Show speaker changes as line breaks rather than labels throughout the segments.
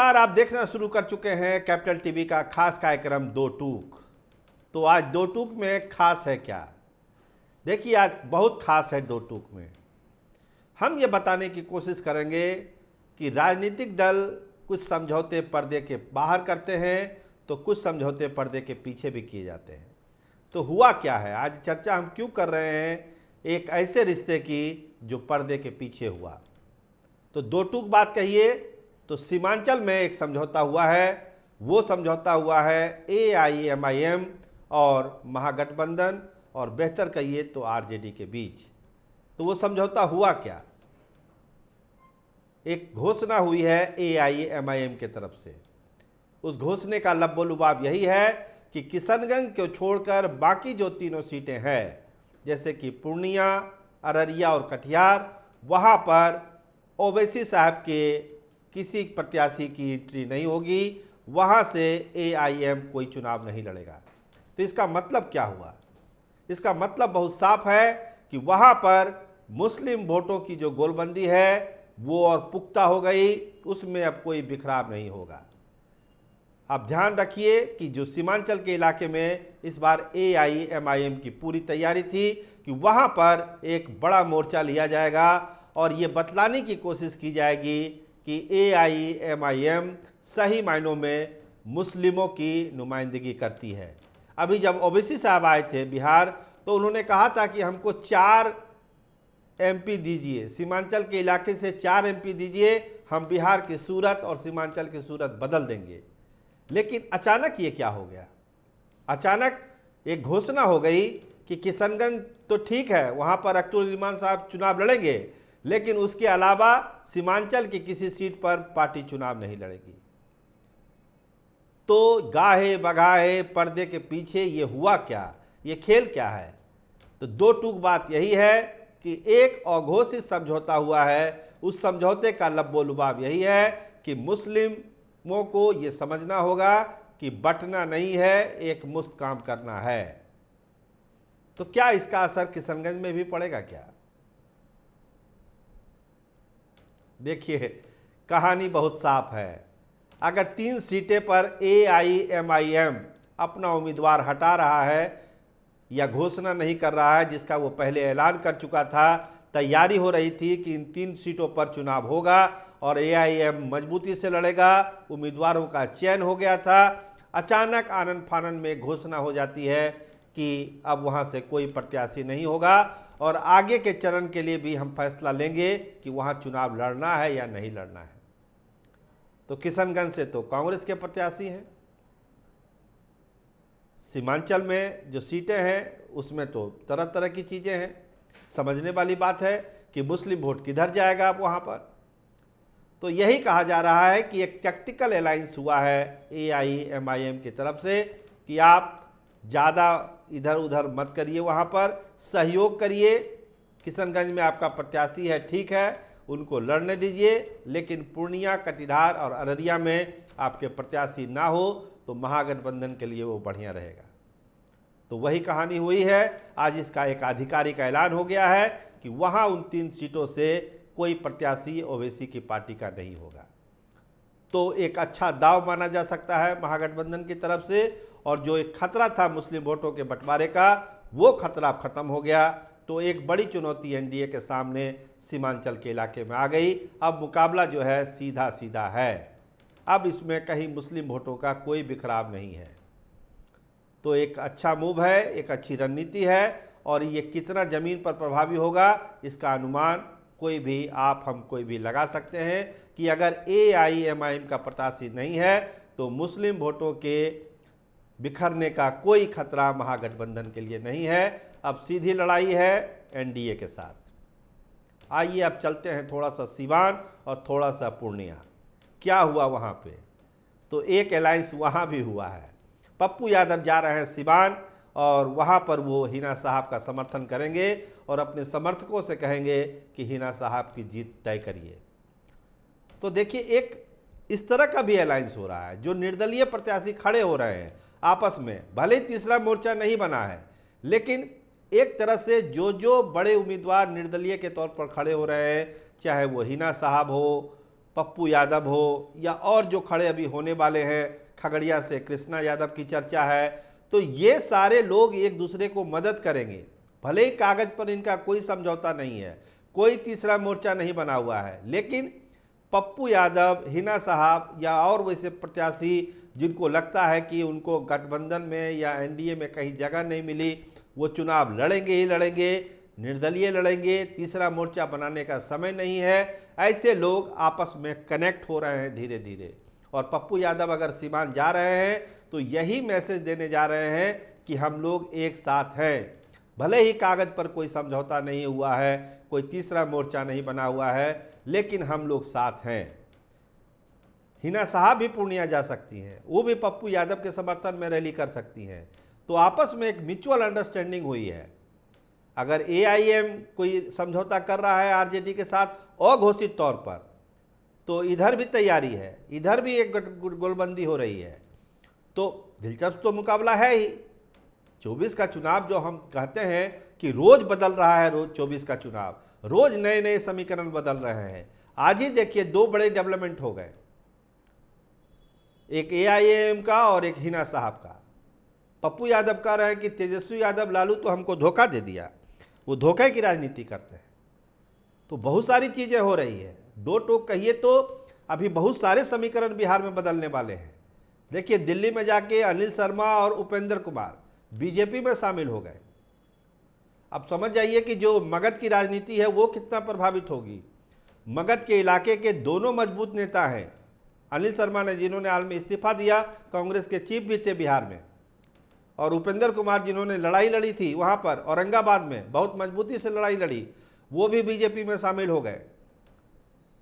नमस्कार, आप देखना शुरू कर चुके हैं कैपिटल टीवी का खास कार्यक्रम दो टूक। तो आज दो टूक में खास है क्या? देखिए, आज बहुत खास है दो टूक में। हम ये बताने की कोशिश करेंगे कि राजनीतिक दल कुछ समझौते पर्दे के बाहर करते हैं तो कुछ समझौते पर्दे के पीछे भी किए जाते हैं। तो हुआ क्या है, आज चर्चा हम क्यों कर रहे हैं एक ऐसे रिश्ते की जो पर्दे के पीछे हुआ। तो दो टूक बात कहिए तो सीमांचल में एक समझौता हुआ है। वो समझौता हुआ है AIMIM और महागठबंधन और बेहतर कहिए तो RJD के बीच। तो वो समझौता हुआ क्या? एक घोषणा हुई है AIMIM के तरफ से। उस घोषणे का लब्बो-लुबाब यही है कि किशनगंज को छोड़कर बाकी जो तीनों सीटें हैं, जैसे कि पूर्णिया, अररिया और कटिहार, वहाँ पर ओवैसी साहब के किसी प्रत्याशी की एंट्री नहीं होगी, वहाँ से AIM कोई चुनाव नहीं लड़ेगा। तो इसका मतलब क्या हुआ? इसका मतलब बहुत साफ है कि वहाँ पर मुस्लिम वोटों की जो गोलबंदी है वो और पुख्ता हो गई, उसमें अब कोई बिखराव नहीं होगा। आप ध्यान रखिए कि जो सीमांचल के इलाके में इस बार AIMIM की पूरी तैयारी थी कि वहाँ पर एक बड़ा मोर्चा लिया जाएगा और ये बतलाने की कोशिश की जाएगी कि AIMIM सही मायनों में मुस्लिमों की नुमाइंदगी करती है। अभी जब ओवैसी साहब आए थे बिहार तो उन्होंने कहा था कि हमको 4 MP दीजिए, सीमांचल के इलाके से 4 MP दीजिए, हम बिहार की सूरत और सीमांचल की सूरत बदल देंगे। लेकिन अचानक ये क्या हो गया? अचानक एक घोषणा हो गई कि किशनगंज तो ठीक है, वहाँ पर अख्तरुल इमान साहब चुनाव लड़ेंगे, लेकिन उसके अलावा सीमांचल की किसी सीट पर पार्टी चुनाव नहीं लड़ेगी। तो गाहे बगाहे पर्दे के पीछे ये हुआ क्या, ये खेल क्या है? तो दो टूक बात यही है कि एक अघोषित समझौता हुआ है। उस समझौते का लब्बो-लुबाब यही है कि मुस्लिमों को ये समझना होगा कि बंटना नहीं है, एक मुश्त काम करना है। तो क्या इसका असर किशनगंज में भी पड़ेगा क्या? देखिए, कहानी बहुत साफ है। अगर 3 सीटें पर AIMIM अपना उम्मीदवार हटा रहा है या घोषणा नहीं कर रहा है, जिसका वो पहले ऐलान कर चुका था, तैयारी हो रही थी कि इन 3 सीटों पर चुनाव होगा और AIM मजबूती से लड़ेगा, उम्मीदवारों का चयन हो गया था। अचानक आनन फानन में घोषणा हो जाती है कि अब वहाँ से कोई प्रत्याशी नहीं होगा और आगे के चरण के लिए भी हम फैसला लेंगे कि वहाँ चुनाव लड़ना है या नहीं लड़ना है। तो किशनगंज से तो कांग्रेस के प्रत्याशी हैं, सीमांचल में जो सीटें हैं उसमें तो तरह तरह की चीज़ें हैं। समझने वाली बात है कि मुस्लिम वोट किधर जाएगा अब वहाँ पर। तो यही कहा जा रहा है कि एक टैक्टिकल अलायंस हुआ है AIMIM की तरफ से कि आप ज़्यादा इधर उधर मत करिए, वहाँ पर सहयोग करिए। किशनगंज में आपका प्रत्याशी है, ठीक है, उनको लड़ने दीजिए, लेकिन पूर्णिया, कटिहार और अररिया में आपके प्रत्याशी ना हो तो महागठबंधन के लिए वो बढ़िया रहेगा। तो वही कहानी हुई है। आज इसका एक आधिकारिक ऐलान हो गया है कि वहाँ उन 3 सीटों से कोई प्रत्याशी ओवैसी की पार्टी का नहीं होगा। तो एक अच्छा दाव माना जा सकता है महागठबंधन की तरफ से, और जो एक खतरा था मुस्लिम वोटों के बंटवारे का, वो खतरा खत्म हो गया। तो एक बड़ी चुनौती NDA के सामने सीमांचल के इलाके में आ गई। अब मुकाबला जो है सीधा सीधा है, अब इसमें कहीं मुस्लिम वोटों का कोई बिखराव नहीं है। तो एक अच्छा मूव है, एक अच्छी रणनीति है, और ये कितना ज़मीन पर प्रभावी होगा इसका अनुमान कोई भी, आप हम कोई भी लगा सकते हैं कि अगर AIMIM का प्रत्याशी नहीं है तो मुस्लिम वोटों के बिखरने का कोई खतरा महागठबंधन के लिए नहीं है। अब सीधी लड़ाई है NDA के साथ। आइए अब चलते हैं थोड़ा सा सीवान और थोड़ा सा पूर्णिया। क्या हुआ वहाँ पे? तो एक अलायंस वहाँ भी हुआ है। पप्पू यादव जा रहे हैं सीवान और वहाँ पर वो हिना साहब का समर्थन करेंगे और अपने समर्थकों से कहेंगे कि हिना साहब की जीत तय करिए। तो देखिए, एक इस तरह का भी अलायंस हो रहा है, जो निर्दलीय प्रत्याशी खड़े हो रहे हैं आपस में। भले ही तीसरा मोर्चा नहीं बना है, लेकिन एक तरह से जो बड़े उम्मीदवार निर्दलीय के तौर पर खड़े हो रहे हैं, चाहे वो हिना साहब हो, पप्पू यादव हो या और जो खड़े अभी होने वाले हैं, खगड़िया से कृष्णा यादव की चर्चा है, तो ये सारे लोग एक दूसरे को मदद करेंगे। भले ही कागज़ पर इनका कोई समझौता नहीं है, कोई तीसरा मोर्चा नहीं बना हुआ है, लेकिन पप्पू यादव, हिना साहब या और वैसे प्रत्याशी जिनको लगता है कि उनको गठबंधन में या एनडीए में कहीं जगह नहीं मिली, वो चुनाव लड़ेंगे ही लड़ेंगे, निर्दलीय लड़ेंगे, तीसरा मोर्चा बनाने का समय नहीं है। ऐसे लोग आपस में कनेक्ट हो रहे हैं धीरे धीरे, और पप्पू यादव अगर सीमांत जा रहे हैं तो यही मैसेज देने जा रहे हैं कि हम लोग एक साथ हैं। भले ही कागज़ पर कोई समझौता नहीं हुआ है, कोई तीसरा मोर्चा नहीं बना हुआ है, लेकिन हम लोग साथ हैं। हिना साहब भी पूर्णिया जा सकती हैं, वो भी पप्पू यादव के समर्थन में रैली कर सकती हैं। तो आपस में एक म्यूचुअल अंडरस्टैंडिंग हुई है। अगर एआईएम कोई समझौता कर रहा है आरजेडी के साथ अघोषित तौर पर, तो इधर भी तैयारी है, इधर भी एक गोलबंदी हो रही है। तो दिलचस्प तो मुकाबला है ही। 24 का चुनाव जो हम कहते हैं कि रोज बदल रहा है, रोज 24 का चुनाव, रोज नए नए समीकरण बदल रहे हैं। आज ही देखिए 2 बड़े डेवलपमेंट हो गए, एक एआईएम का और एक हिना साहब का। पप्पू यादव कह रहे हैं कि तेजस्वी यादव लालू तो हमको धोखा दे दिया, वो धोखे की राजनीति करते हैं। तो बहुत सारी चीज़ें हो रही है। 2 टोक कहिए तो अभी बहुत सारे समीकरण बिहार में बदलने वाले हैं। देखिए दिल्ली में जाके अनिल शर्मा और उपेंद्र कुमार बीजेपी में शामिल हो गए। अब समझ जाइए कि जो मगध की राजनीति है वो कितना प्रभावित होगी। मगध के इलाके के दोनों मजबूत नेता हैं। अनिल शर्मा ने, जिन्होंने हाल में इस्तीफा दिया, कांग्रेस के चीफ भी थे बिहार में, और उपेंद्र कुमार जिन्होंने लड़ाई लड़ी थी वहाँ पर औरंगाबाद में, बहुत मजबूती से लड़ाई लड़ी, वो भी बीजेपी में शामिल हो गए।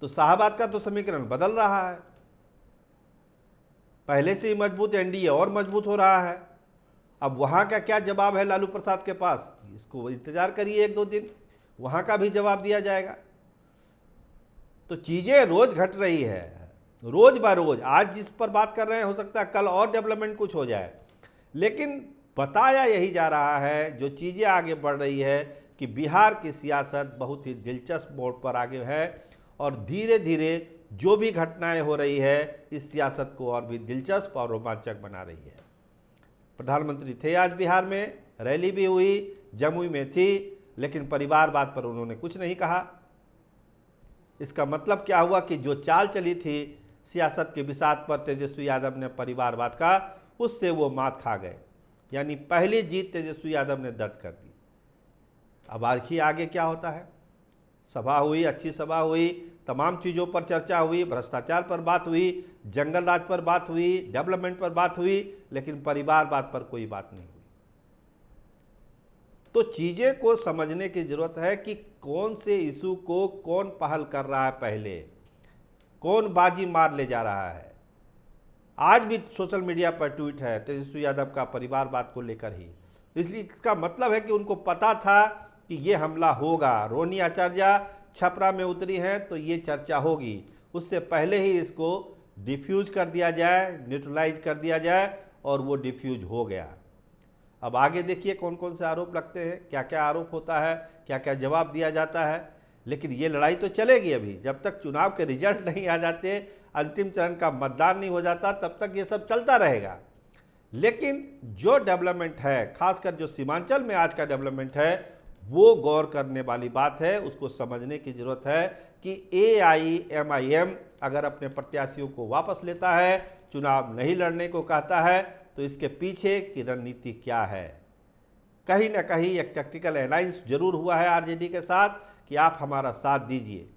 तो शाहबाद का तो समीकरण बदल रहा है। पहले से ही मजबूत एनडीए और मजबूत हो रहा है। अब वहाँ का क्या जवाब है लालू प्रसाद के पास, इसको इंतजार करिए 1-2 दिन, वहाँ का भी जवाब दिया जाएगा। तो चीज़ें रोज घट रही है, रोज ब रोज। आज जिस पर बात कर रहे हैं, हो सकता है कल और डेवलपमेंट कुछ हो जाए, लेकिन बताया यही जा रहा है, जो चीज़ें आगे बढ़ रही है, कि बिहार की सियासत बहुत ही दिलचस्प मोड़ पर आगे है, और धीरे धीरे जो भी घटनाएं हो रही है इस सियासत को और भी दिलचस्प और रोमांचक बना रही है। प्रधानमंत्री थे आज बिहार में, रैली भी हुई, जमुई में थी, लेकिन परिवारवाद पर उन्होंने कुछ नहीं कहा। इसका मतलब क्या हुआ कि जो चाल चली थी सियासत के बिसात पर तेजस्वी यादव ने परिवारवाद का, उससे वो मात खा गए। यानी पहली जीत तेजस्वी यादव ने दर्ज कर दी। अब आखिर आगे क्या होता है। सभा हुई, अच्छी सभा हुई, तमाम चीज़ों पर चर्चा हुई, भ्रष्टाचार पर बात हुई, जंगल राज पर बात हुई, डेवलपमेंट पर बात हुई, लेकिन परिवारवाद पर कोई बात नहीं हुई। तो चीज़ें को समझने की ज़रूरत है कि कौन से इशू को कौन पहल कर रहा है, पहले कौन बाजी मार ले जा रहा है। आज भी सोशल मीडिया पर ट्वीट है तेजस्वी यादव का परिवारवाद को लेकर ही। इसलिए इसका मतलब है कि उनको पता था कि ये हमला होगा। रोनी आचार्य छपरा में उतरी हैं तो ये चर्चा होगी, उससे पहले ही इसको डिफ्यूज कर दिया जाए, न्यूट्रलाइज कर दिया जाए, और वो डिफ्यूज हो गया। अब आगे देखिए कौन कौन से आरोप लगते हैं, क्या क्या आरोप होता है, क्या क्या जवाब दिया जाता है। लेकिन ये लड़ाई तो चलेगी अभी, जब तक चुनाव के रिजल्ट नहीं आ जाते, अंतिम चरण का मतदान नहीं हो जाता, तब तक ये सब चलता रहेगा। लेकिन जो डेवलपमेंट है, खासकर जो सीमांचल में आज का डेवलपमेंट है, वो गौर करने वाली बात है। उसको समझने की ज़रूरत है कि एआईएमआईएम अगर अपने प्रत्याशियों को वापस लेता है, चुनाव नहीं लड़ने को कहता है, तो इसके पीछे की रणनीति क्या है। कहीं ना कहीं एक टैक्टिकल अलायंस जरूर हुआ है आरजेडी के साथ कि आप हमारा साथ दीजिए।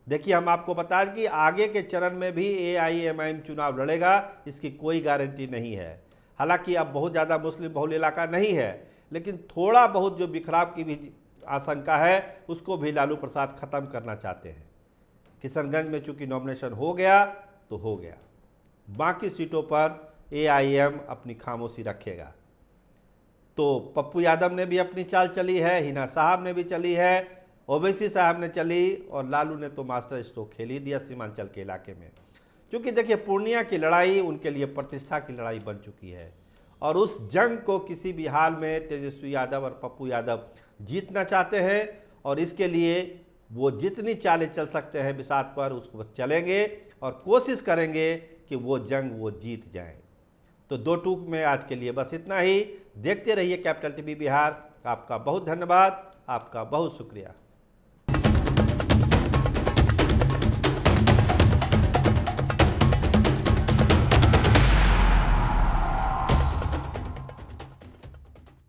देखिए हम आपको बताएं कि आगे के चरण में भी एआईएमआईएम चुनाव लड़ेगा, इसकी कोई गारंटी नहीं है। हालांकि अब बहुत ज़्यादा मुस्लिम बहुल इलाका नहीं है, लेकिन थोड़ा बहुत जो बिखराव की भी आशंका है उसको भी लालू प्रसाद ख़त्म करना चाहते हैं। किशनगंज में चूंकि नॉमिनेशन हो गया तो हो गया, बाकी सीटों पर एआईएम अपनी खामोशी रखेगा। तो पप्पू यादव ने भी अपनी चाल चली है, हिना साहब ने भी चली है, ओवैसी साहब ने चली, और लालू ने तो मास्टर स्ट्रोक खेल ही दिया सीमांचल के इलाके में। क्योंकि देखिए पूर्णिया की लड़ाई उनके लिए प्रतिष्ठा की लड़ाई बन चुकी है, और उस जंग को किसी भी हाल में तेजस्वी यादव और पप्पू यादव जीतना चाहते हैं। और इसके लिए वो जितनी चालें चल सकते हैं बिसात पर उसको चलेंगे और कोशिश करेंगे कि वो जंग वो जीत जाएं। तो दो टूक में आज के लिए बस इतना ही। देखते रहिए कैपिटल टीवी बिहार। आपका बहुत धन्यवाद, आपका बहुत शुक्रिया।